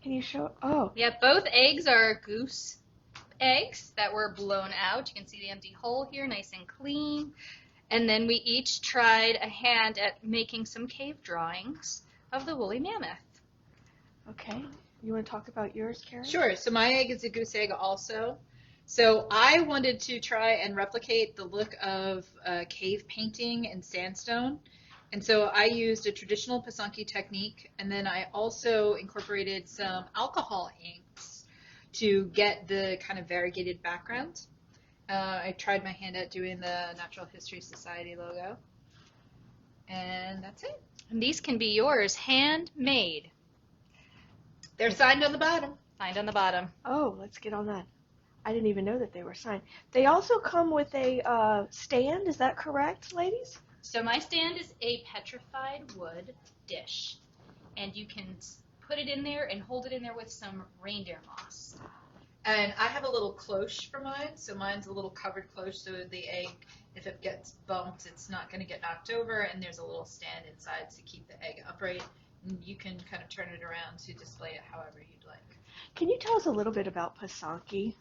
Can you show? Oh, Yeah, both eggs are goose eggs that were blown out. You can see the empty hole here, nice and clean. And then we each tried a hand at making some cave drawings of the woolly mammoth. okay. You want to talk about yours, Kerry? Sure. So my egg is a goose egg also. So I wanted to try and replicate the look of cave painting in sandstone. And so I used a traditional Pysanky technique, and then I also incorporated some alcohol inks to get the kind of variegated background. I tried my hand at doing the Natural History Society logo, and that's it. And these can be yours, handmade. They're signed on the bottom. Signed on the bottom. Oh, let's get on that. I didn't even know that they were signed. They also come with a stand. Is that correct, ladies? So my stand is a petrified wood dish, and you can put it in there and hold it in there with some reindeer moss. And I have a little cloche for mine, so mine's a little covered cloche, so the egg, if it gets bumped, it's not going to get knocked over, and there's a little stand inside to keep the egg upright, and you can kind of turn it around to display it however you'd like. Can you tell us a little bit about Pysanky?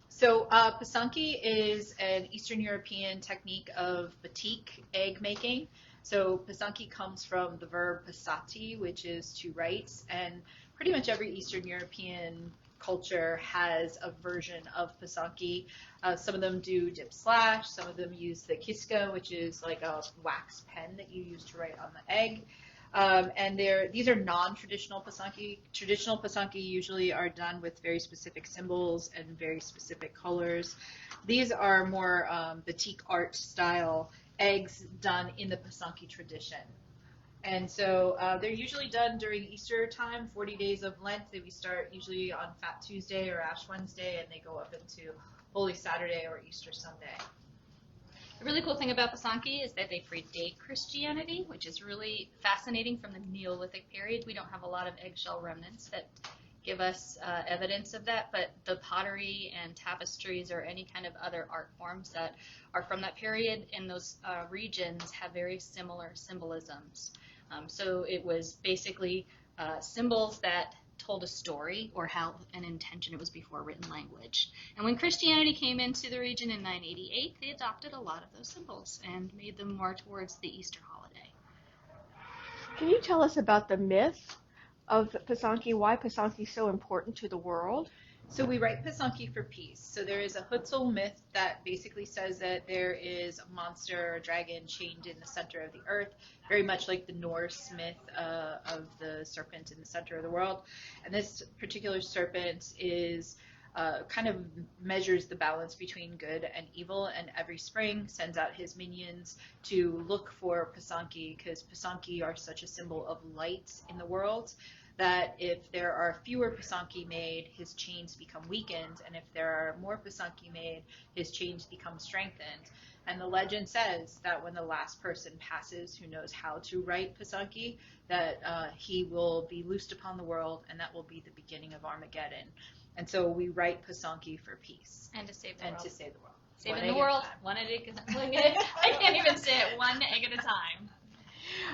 So Pysanky is an Eastern European technique of batik egg making. So Pysanky comes from the verb pasati, which is to write, and pretty much every Eastern European culture has a version of Pysanky. Some of them do dip slash, some of them use the kiska, which is like a wax pen that you use to write on the egg. And these are non-traditional Pysanky. Traditional Pysanky usually are done with very specific symbols and very specific colors. These are more batik art style eggs done in the Pysanky tradition. And so they're usually done during Easter time, 40 days of Lent. We start usually on Fat Tuesday or Ash Wednesday, and they go up into Holy Saturday or Easter Sunday. The really cool thing about Pysanky is that they predate Christianity, which is really fascinating from the Neolithic period. We don't have a lot of eggshell remnants that give us evidence of that, but the pottery and tapestries or any kind of other art forms that are from that period in those regions have very similar symbolisms. So it was basically symbols that told a story or how an intention. It was before written language. And when Christianity came into the region in 988, they adopted a lot of those symbols and made them more towards the Easter holiday. Can you tell us about the myth of Pysanky, why Pysanky is so important to the world? So we write Pysanky for peace. So there is a Hutzul myth that basically says that there is a monster or dragon chained in the center of the earth, very much like the Norse myth of the serpent in the center of the world. And this particular serpent is kind of measures the balance between good and evil, and every spring sends out his minions to look for Pysanky, because Pysanky are such a symbol of light in the world that if there are fewer Pysanky made, his chains become weakened, and if there are more Pysanky made, his chains become strengthened. And the legend says that when the last person passes who knows how to write Pysanky, that he will be loosed upon the world, and that will be the beginning of Armageddon. And so we write Pysanky for peace. And to save the and world. To save the world. Saving the world, one egg at a time. I can't even say it, one egg at a time.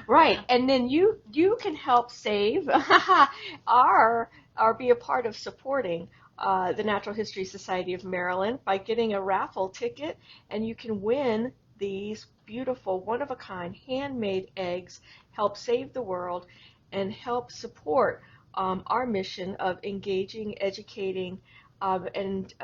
Right, and then you can help save or be a part of supporting the Natural History Society of Maryland by getting a raffle ticket, and you can win these beautiful, one-of-a-kind, handmade eggs, help save the world, and help support our mission of engaging, educating, and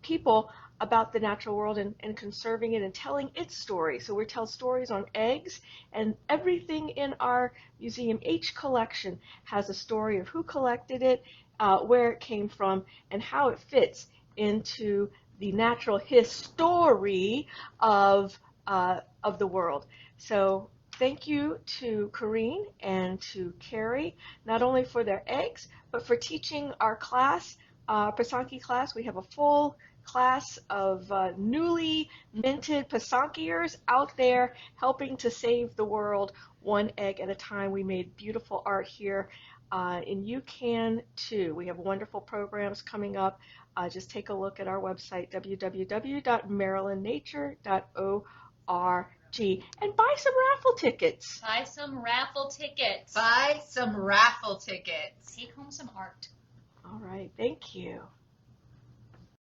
people about the natural world and conserving it and telling its story. So we tell stories on eggs, and everything in our Museum H collection has a story of who collected it, where it came from, and how it fits into the natural history of the world. So thank you to Coreen and to Kerry, not only for their eggs, but for teaching our class, Pysanky class. We have a full class of newly minted Pysankyers out there helping to save the world one egg at a time. We made beautiful art here, and you can too. We have wonderful programs coming up. Just take a look at our website, www.marylandnature.org. Gee, and buy some raffle tickets. Buy some raffle tickets. Buy some raffle tickets. Take home some art. All right, thank you.